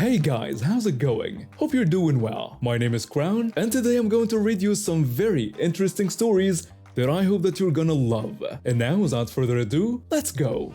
Hey guys, how's it going? Hope you're doing well. My name is Crown, and today I'm going to read you some very interesting stories that I hope that you're gonna love. And now, without further ado, let's go!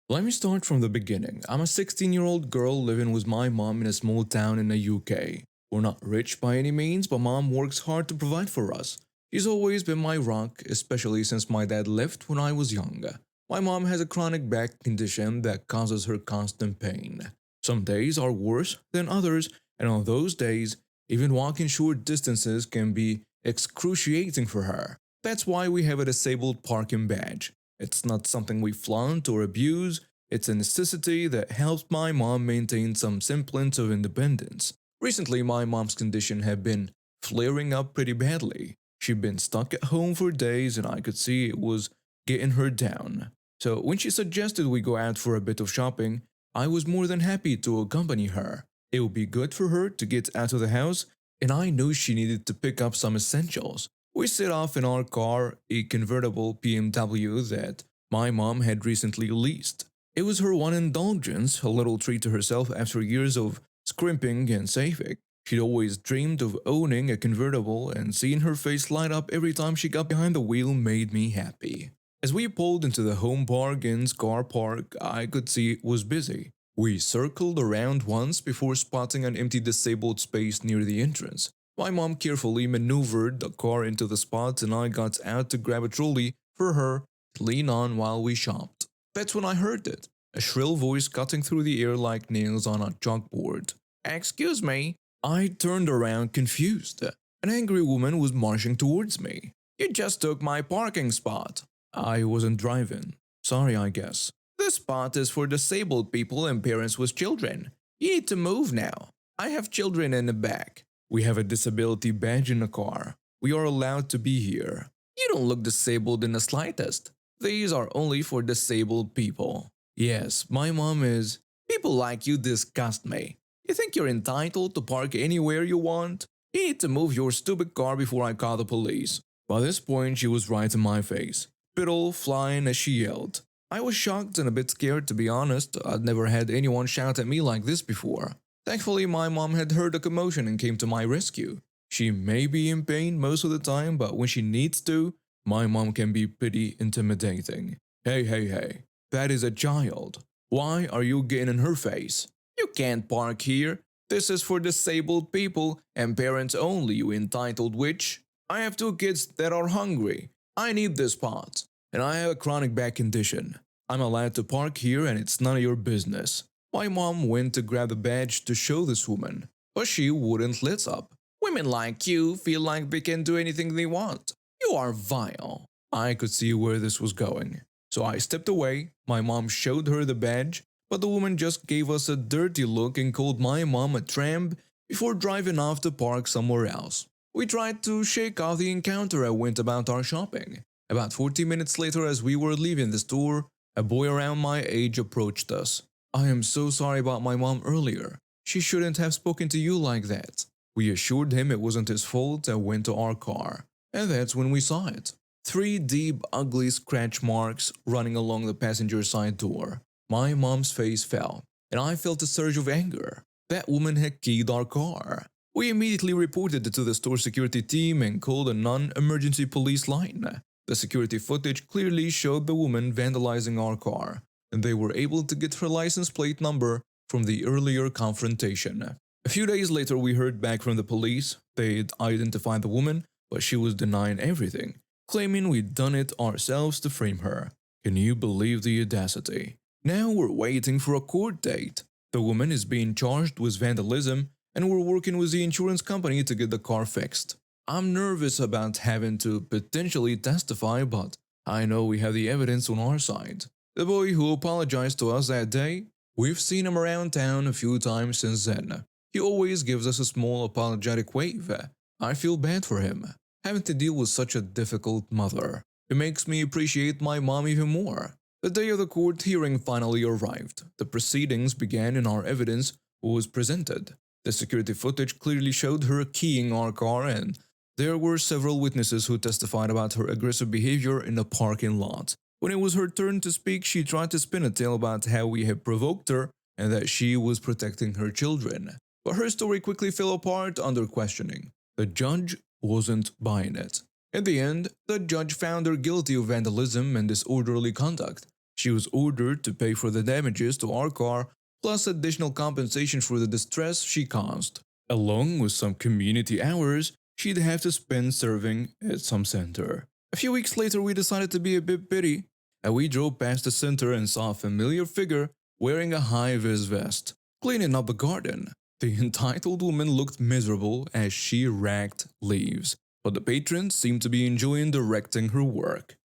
Let me start from the beginning. I'm a 16-year-old girl living with my mom in a small town in the UK. We're not rich by any means, but mom works hard to provide for us. She's always been my rock, especially since my dad left when I was young. My mom has a chronic back condition that causes her constant pain. Some days are worse than others, and on those days, even walking short distances can be excruciating for her. That's why we have a disabled parking badge. It's not something we flaunt or abuse, it's a necessity that helps my mom maintain some semblance of independence. Recently, my mom's condition had been flaring up pretty badly. She'd been stuck at home for days, and I could see it was getting her down. So when she suggested we go out for a bit of shopping, I was more than happy to accompany her. It would be good for her to get out of the house, and I knew she needed to pick up some essentials. We set off in our car, a convertible BMW that my mom had recently leased. It was her one indulgence, a little treat to herself after years of scrimping and saving. She'd always dreamed of owning a convertible, and seeing her face light up every time she got behind the wheel made me happy. As we pulled into the home parking's car park, I could see it was busy. We circled around once before spotting an empty disabled space near the entrance. My mom carefully maneuvered the car into the spot, and I got out to grab a trolley for her to lean on while we shopped. That's when I heard it, a shrill voice cutting through the air like nails on a chalkboard. "Excuse me." I turned around confused. An angry woman was marching towards me. "You just took my parking spot." I wasn't driving. Sorry, I guess. "This spot is for disabled people and parents with children. You need to move now. I have children in the back. We have a disability badge in the car. We are allowed to be here." "You don't look disabled in the slightest. These are only for disabled people." "Yes, my mom is." "People like you disgust me. You think you're entitled to park anywhere you want? You need to move your stupid car before I call the police." By this point, she was right in my face, spittle flying as she yelled. I was shocked and a bit scared, to be honest. I'd never had anyone shout at me like this before. Thankfully, my mom had heard the commotion and came to my rescue. She may be in pain most of the time, but when she needs to, my mom can be pretty intimidating. Hey, that is a child. Why are you getting in her face? "You can't park here. This is for disabled people and parents only, you entitled witch. I have 2 kids that are hungry. I need this spot. And I have a chronic back condition. I'm allowed to park here, and it's none of your business." My mom went to grab the badge to show this woman, but she wouldn't let up. "Women like you feel like they can do anything they want. You are vile." I could see where this was going, so I stepped away. My mom showed her the badge, but the woman just gave us a dirty look and called my mom a tramp before driving off to park somewhere else. We tried to shake off the encounter and went about our shopping. About 40 minutes later, as we were leaving the store, a boy around my age approached us. "I am so sorry about my mom earlier. She shouldn't have spoken to you like that." We assured him it wasn't his fault and went to our car. And that's when we saw it. 3 deep, ugly scratch marks running along the passenger side door. My mom's face fell, and I felt a surge of anger. That woman had keyed our car. We immediately reported it to the store security team and called a non-emergency police line. The security footage clearly showed the woman vandalizing our car, and they were able to get her license plate number from the earlier confrontation. A few days later, we heard back from the police. They'd identified the woman, but she was denying everything, claiming we'd done it ourselves to frame her. Can you believe the audacity? Now we're waiting for a court date. The woman is being charged with vandalism, and we're working with the insurance company to get the car fixed. I'm nervous about having to potentially testify, but I know we have the evidence on our side. The boy who apologized to us that day, we've seen him around town a few times since then. He always gives us a small apologetic wave. I feel bad for him, having to deal with such a difficult mother. It makes me appreciate my mom even more. The day of the court hearing finally arrived. The proceedings began and our evidence was presented. The security footage clearly showed her keying our car, and there were several witnesses who testified about her aggressive behavior in the parking lot. When it was her turn to speak, she tried to spin a tale about how we had provoked her and that she was protecting her children. But her story quickly fell apart under questioning. The judge wasn't buying it. In the end, the judge found her guilty of vandalism and disorderly conduct. She was ordered to pay for the damages to our car, plus additional compensation for the distress she caused. Along with some community hours, she'd have to spend serving at some center. A few weeks later, we decided to be a bit bitty, and we drove past the center and saw a familiar figure wearing a high-vis vest, cleaning up the garden. The entitled woman looked miserable as she raked leaves, but the patrons seemed to be enjoying directing her work.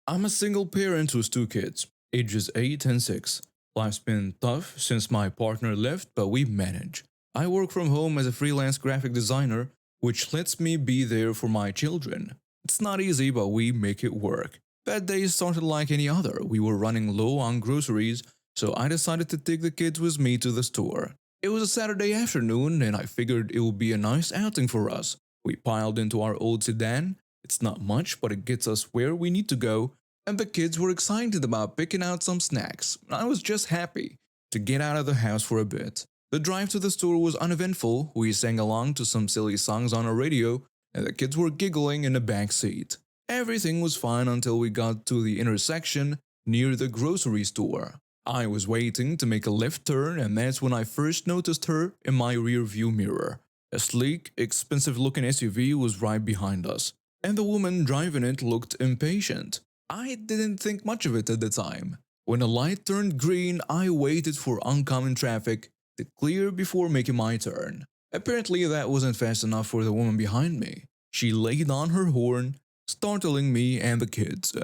I'm a single parent with two kids, ages 8 and 6. Life's been tough since my partner left, but we manage. I work from home as a freelance graphic designer, which lets me be there for my children. It's not easy, but we make it work. That day started like any other. We were running low on groceries, so I decided to take the kids with me to the store. It was a Saturday afternoon, and I figured it would be a nice outing for us. We piled into our old sedan. It's not much, but it gets us where we need to go, and the kids were excited about picking out some snacks. I was just happy to get out of the house for a bit. The drive to the store was uneventful. We sang along to some silly songs on our radio, and the kids were giggling in the back seat. Everything was fine until we got to the intersection near the grocery store. I was waiting to make a left turn, and that's when I first noticed her in my rearview mirror. A sleek, expensive-looking SUV was right behind us, and the woman driving it looked impatient. I didn't think much of it at the time. When the light turned green, I waited for oncoming traffic to clear before making my turn. Apparently, that wasn't fast enough for the woman behind me. She laid on her horn, startling me and the kids.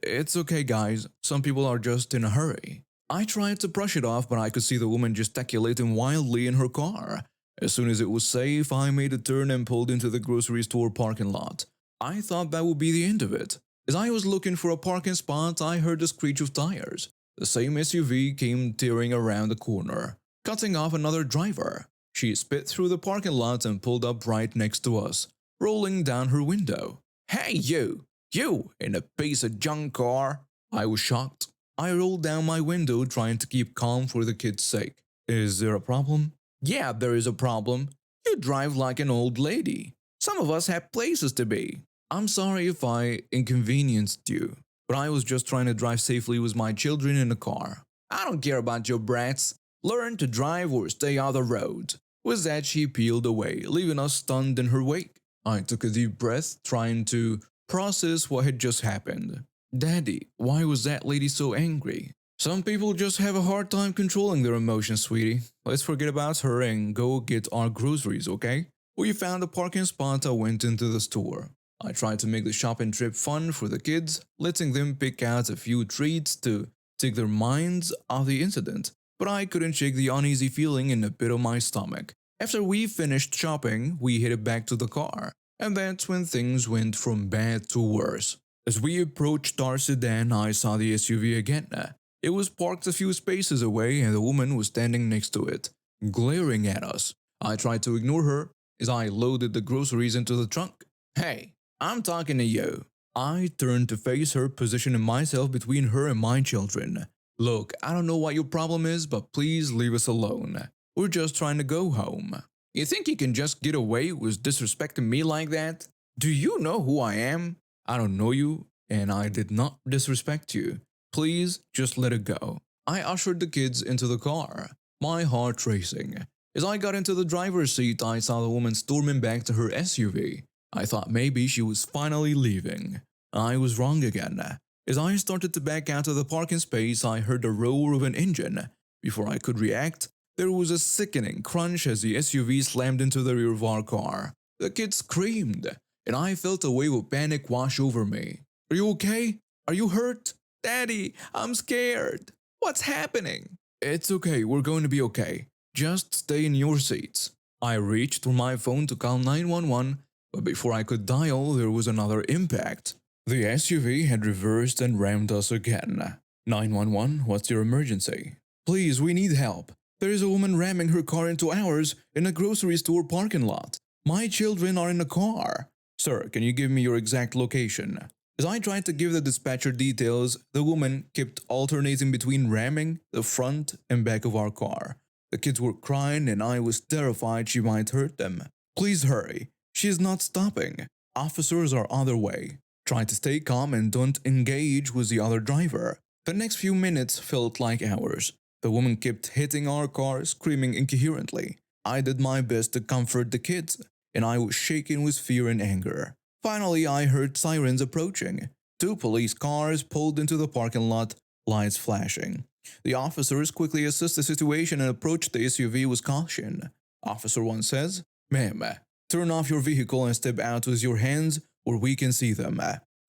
It's okay, guys. Some people are just in a hurry. I tried to brush it off, but I could see the woman gesticulating wildly in her car. As soon as it was safe, I made a turn and pulled into the grocery store parking lot. I thought that would be the end of it. As I was looking for a parking spot, I heard the screech of tires. The same SUV came tearing around the corner, cutting off another driver. She sped through the parking lot and pulled up right next to us, rolling down her window. "Hey you! You in a piece of junk car!" I was shocked. I rolled down my window trying to keep calm for the kids' sake. "Is there a problem?" "Yeah, there is a problem. You drive like an old lady. Some of us have places to be." "I'm sorry if I inconvenienced you, but I was just trying to drive safely with my children in the car." "I don't care about your brats. Learn to drive or stay off the road." With that, she peeled away, leaving us stunned in her wake. I took a deep breath, trying to process what had just happened. "Daddy, why was that lady so angry?" "Some people just have a hard time controlling their emotions, sweetie. Let's forget about her and go get our groceries, okay?" We found a parking spot and went into the store. I tried to make the shopping trip fun for the kids, letting them pick out a few treats to take their minds off the incident, but I couldn't shake the uneasy feeling in the pit of my stomach. After we finished shopping, we headed back to the car, and that's when things went from bad to worse. As we approached our sedan, I saw the SUV again. It was parked a few spaces away, and the woman was standing next to it, glaring at us. I tried to ignore her as I loaded the groceries into the trunk. "Hey, I'm talking to you." I turned to face her, positioning myself between her and my children. "Look, I don't know what your problem is, but please leave us alone. We're just trying to go home." "You think you can just get away with disrespecting me like that? Do you know who I am?" "I don't know you, and I did not disrespect you. Please just let it go." I ushered the kids into the car, my heart racing. As I got into the driver's seat, I saw the woman storming back to her SUV. I thought maybe she was finally leaving. I was wrong again. As I started to back out of the parking space, I heard the roar of an engine. Before I could react, there was a sickening crunch as the SUV slammed into the rear of our car. The kids screamed, and I felt a wave of panic wash over me. "Are you okay? Are you hurt?" "Daddy, I'm scared. What's happening?" "It's okay, we're going to be okay. Just stay in your seats." I reached for my phone to call 911, but before I could dial, there was another impact. The SUV had reversed and rammed us again. 911, what's your emergency? "Please, we need help. There is a woman ramming her car into ours in a grocery store parking lot. My children are in the car." Sir, can you give me your exact location? As I tried to give the dispatcher details, the woman kept alternating between ramming the front and back of our car. The kids were crying and I was terrified she might hurt them. Please hurry. She is not stopping. Officers are on their way. Try to stay calm and don't engage with the other driver. The next few minutes felt like hours. The woman kept hitting our car, screaming incoherently. I did my best to comfort the kids, and I was shaking with fear and anger. Finally, I heard sirens approaching. Two police cars pulled into the parking lot, lights flashing. The officers quickly assessed the situation and approached the SUV with caution. Officer 1 says, "Ma'am, turn off your vehicle and step out with your hands where we can see them."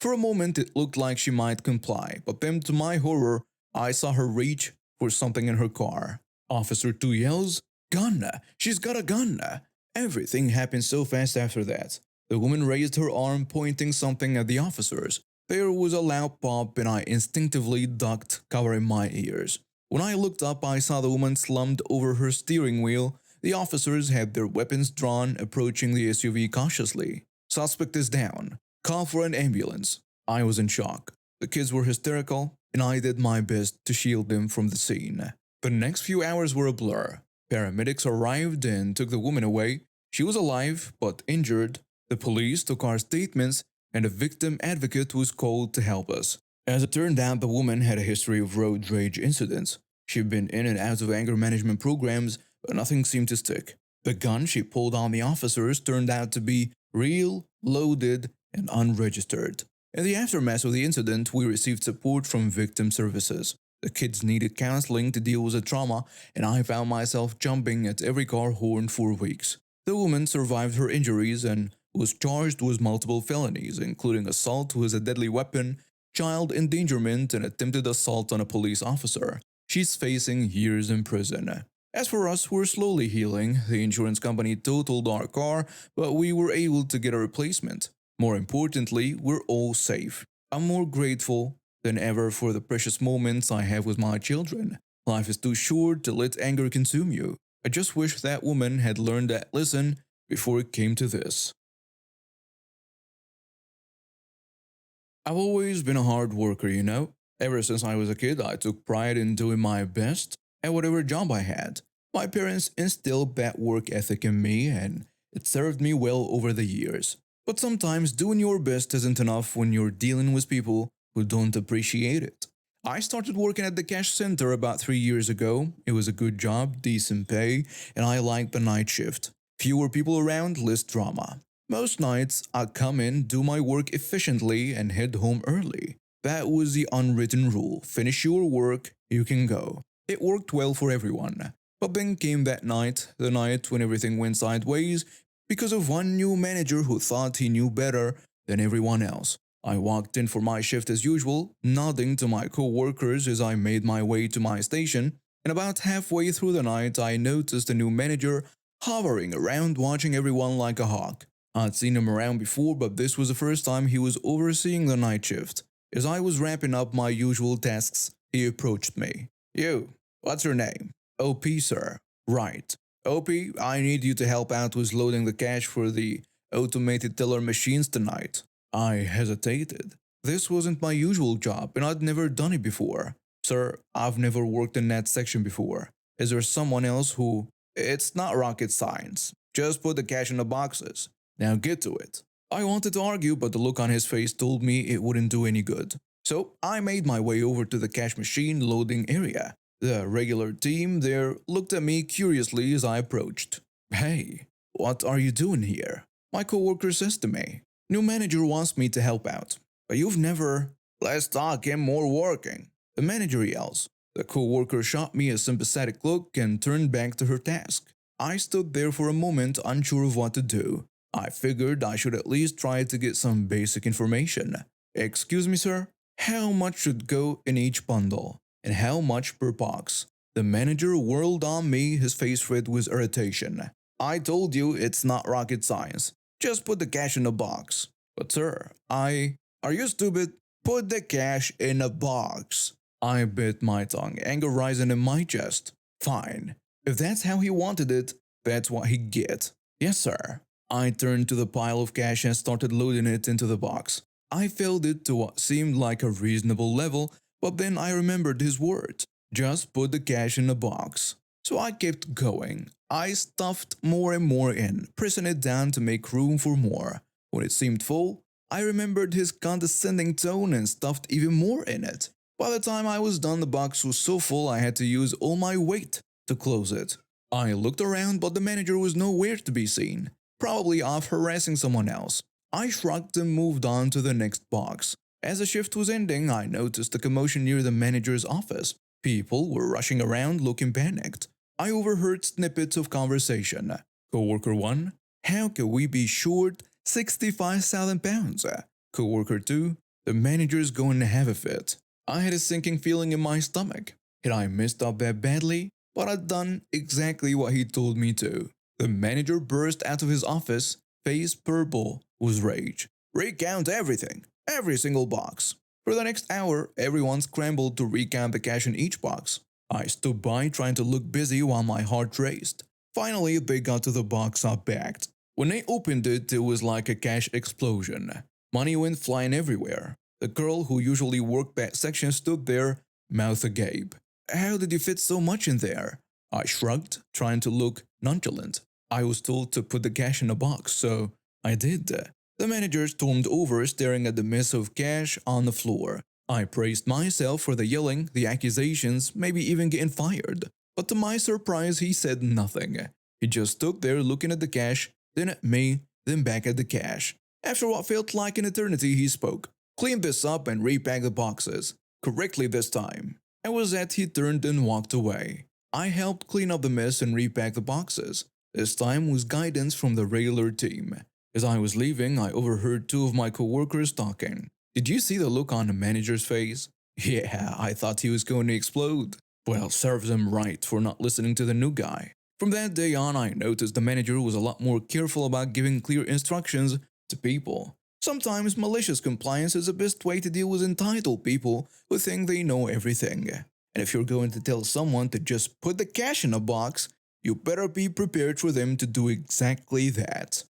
For a moment, it looked like she might comply, but then to my horror, I saw her reach for something in her car. Officer 2 yells, "Gun! She's got a gun!" Everything happened so fast after that. The woman raised her arm, pointing something at the officers. There was a loud pop, and I instinctively ducked, covering my ears. When I looked up, I saw the woman slumped over her steering wheel. The officers had their weapons drawn, approaching the SUV cautiously. "Suspect is down. Call for an ambulance." I was in shock. The kids were hysterical, and I did my best to shield them from the scene. The next few hours were a blur. Paramedics arrived and took the woman away. She was alive, but injured. The police took our statements, and a victim advocate was called to help us. As it turned out, the woman had a history of road rage incidents. She'd been in and out of anger management programs, but nothing seemed to stick. The gun she pulled on the officers turned out to be real, loaded, and unregistered. In the aftermath of the incident, we received support from victim services. The kids needed counseling to deal with the trauma, and I found myself jumping at every car horn for weeks. The woman survived her injuries and was charged with multiple felonies, including assault with a deadly weapon, child endangerment, and attempted assault on a police officer. She's facing years in prison. As for us, we're slowly healing. The insurance company totaled our car, but we were able to get a replacement. More importantly, we're all safe. I'm more grateful than ever for the precious moments I have with my children. Life is too short to let anger consume you. I just wish that woman had learned that lesson before it came to this. I've always been a hard worker, you know. Ever since I was a kid, I took pride in doing my best at whatever job I had. My parents instilled that work ethic in me, and it served me well over the years. But sometimes doing your best isn't enough when you're dealing with people who don't appreciate it. I started working at the cash center about 3 years ago. It was a good job, decent pay, and I liked the night shift. Fewer people around, less drama. Most nights, I'd come in, do my work efficiently, and head home early. That was the unwritten rule. Finish your work, you can go. It worked well for everyone. But then came that night, the night when everything went sideways because of one new manager who thought he knew better than everyone else. I walked in for my shift as usual, nodding to my co-workers as I made my way to my station, and about halfway through the night I noticed a new manager hovering around watching everyone like a hawk. I'd seen him around before, but this was the first time he was overseeing the night shift. As I was wrapping up my usual tasks, he approached me. "You, what's your name?" "OP, sir." "Right. OP, I need you to help out with loading the cash for the automated teller machines tonight." I hesitated. This wasn't my usual job, and I'd never done it before. "Sir, I've never worked in that section before. Is there someone else who—" "It's not rocket science. Just put the cash in the boxes. Now get to it." I wanted to argue, but the look on his face told me it wouldn't do any good. So I made my way over to the cash machine loading area. The regular team there looked at me curiously as I approached. "Hey, what are you doing here?" my coworker says to me. "New manager wants me to help out. But you've never—" "Less talking, more working," the manager yells. The coworker shot me a sympathetic look and turned back to her task. I stood there for a moment, unsure of what to do. I figured I should at least try to get some basic information. "Excuse me, sir, how much should go in each bundle? And how much per box?" The manager whirled on me, his face red with irritation. "I told you it's not rocket science. Just put the cash in a box." "But sir, Are you stupid? Put the cash in a box." I bit my tongue, anger rising in my chest. Fine. If that's how he wanted it, that's what he'd get. "Yes, sir." I turned to the pile of cash and started loading it into the box. I filled it to what seemed like a reasonable level, but then I remembered his words. Just put the cash in the box. So I kept going. I stuffed more and more in, pressing it down to make room for more. When it seemed full, I remembered his condescending tone and stuffed even more in it. By the time I was done, the box was so full I had to use all my weight to close it. I looked around, but the manager was nowhere to be seen, probably off harassing someone else. I shrugged and moved on to the next box. As the shift was ending, I noticed a commotion near the manager's office. People were rushing around looking panicked. I overheard snippets of conversation. Coworker 1, how can we be short £65,000? Coworker 2, the manager's going to have a fit. I had a sinking feeling in my stomach. Had I messed up that badly? But I'd done exactly what he told me to. The manager burst out of his office, face purple with rage. Recount everything, every single box. For the next hour, everyone scrambled to recount the cash in each box. I stood by trying to look busy while my heart raced. Finally, they got to the box I backed. When they opened it, it was like a cash explosion. Money went flying everywhere. The girl who usually worked that section stood there, mouth agape. How did you fit so much in there? I shrugged, trying to look nonchalant. I was told to put the cash in a box, so I did. The manager stormed over, staring at the mess of cash on the floor. I praised myself for the yelling, the accusations, maybe even getting fired. But to my surprise, he said nothing. He just stood there looking at the cash, then at me, then back at the cash. After what felt like an eternity, he spoke. Clean this up and repack the boxes. Correctly this time. And with that, he turned and walked away. I helped clean up the mess and repack the boxes. This time with guidance from the regular team. As I was leaving, I overheard two of my coworkers talking. Did you see the look on the manager's face? Yeah, I thought he was going to explode. Well, serves him right for not listening to the new guy. From that day on, I noticed the manager was a lot more careful about giving clear instructions to people. Sometimes malicious compliance is the best way to deal with entitled people who think they know everything. And if you're going to tell someone to just put the cash in a box, you better be prepared for them to do exactly that.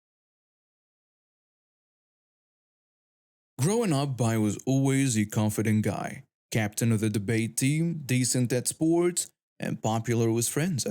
Growing up, I was always a confident guy. Captain of the debate team, decent at sports, and popular with friends.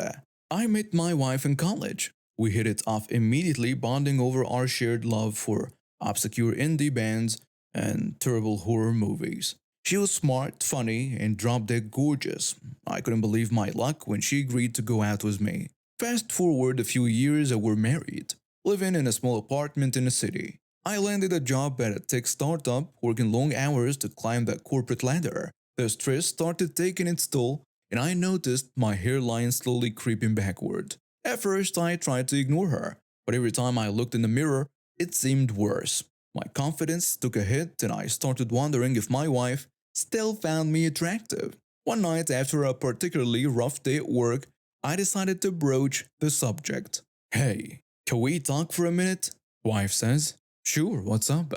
I met my wife in college. We hit it off immediately, bonding over our shared love for obscure indie bands and terrible horror movies. She was smart, funny, and drop dead gorgeous. I couldn't believe my luck when she agreed to go out with me. Fast forward a few years and we're married, living in a small apartment in the city. I landed a job at a tech startup, working long hours to climb that corporate ladder. The stress started taking its toll, and I noticed my hairline slowly creeping backward. At first, I tried to ignore her, but every time I looked in the mirror, it seemed worse. My confidence took a hit, and I started wondering if my wife still found me attractive. One night, after a particularly rough day at work, I decided to broach the subject. Hey, can we talk for a minute? Wife says. Sure, what's up?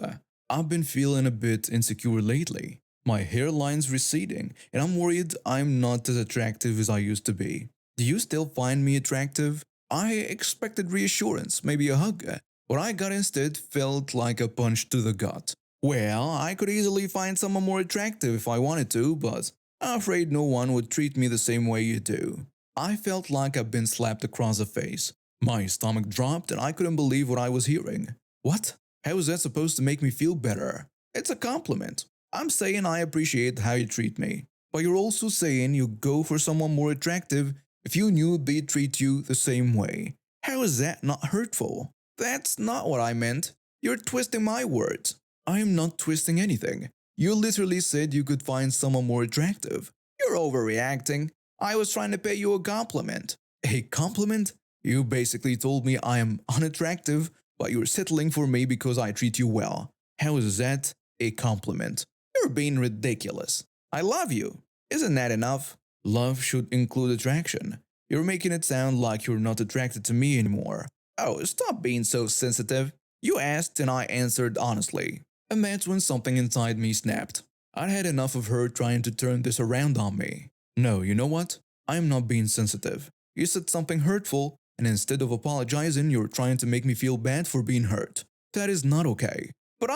I've been feeling a bit insecure lately. My hairline's receding, and I'm worried I'm not as attractive as I used to be. Do you still find me attractive? I expected reassurance, maybe a hug. What I got instead felt like a punch to the gut. Well, I could easily find someone more attractive if I wanted to, but I'm afraid no one would treat me the same way you do. I felt like I'd been slapped across the face. My stomach dropped and I couldn't believe what I was hearing. What? How is that supposed to make me feel better? It's a compliment. I'm saying I appreciate how you treat me, but you're also saying you go for someone more attractive if you knew they'd treat you the same way. How is that not hurtful? That's not what I meant. You're twisting my words. I'm not twisting anything. You literally said you could find someone more attractive. You're overreacting. I was trying to pay you a compliment. A compliment? You basically told me I am unattractive, but you're settling for me because I treat you well. How is that a compliment? You're being ridiculous. I love you. Isn't that enough? Love should include attraction. You're making it sound like you're not attracted to me anymore. Oh, stop being so sensitive. You asked and I answered honestly. And that's when something inside me snapped. I'd had enough of her trying to turn this around on me. No, you know what? I'm not being sensitive. You said something hurtful, And instead of apologizing, you're trying to make me feel bad for being hurt. That is not okay. But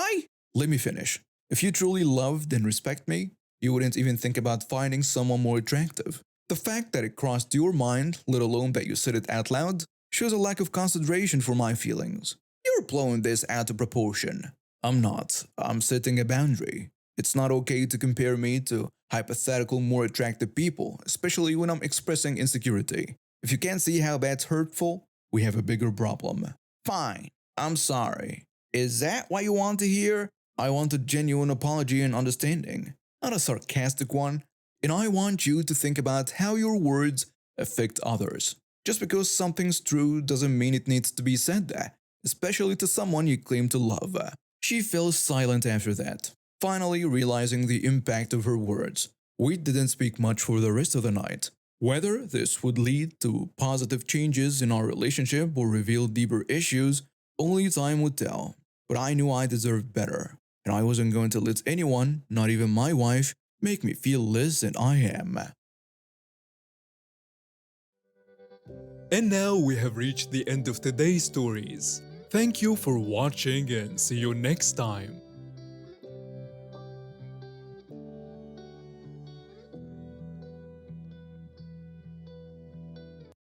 let me finish. If you truly loved and respect me, you wouldn't even think about finding someone more attractive. The fact that it crossed your mind, let alone that you said it out loud, shows a lack of consideration for my feelings. You're blowing this out of proportion. I'm not. I'm setting a boundary. It's not okay to compare me to hypothetical more attractive people, especially when I'm expressing insecurity. If you can't see how that's hurtful, we have a bigger problem. Fine, I'm sorry. Is that what you want to hear? I want a genuine apology and understanding, not a sarcastic one. And I want you to think about how your words affect others. Just because something's true doesn't mean it needs to be said there, especially to someone you claim to love. She fell silent after that, finally realizing the impact of her words. We didn't speak much for the rest of the night. Whether this would lead to positive changes in our relationship or reveal deeper issues, only time would tell. But I knew I deserved better, and I wasn't going to let anyone, not even my wife, make me feel less than I am. And now we have reached the end of today's stories. Thank you for watching and see you next time.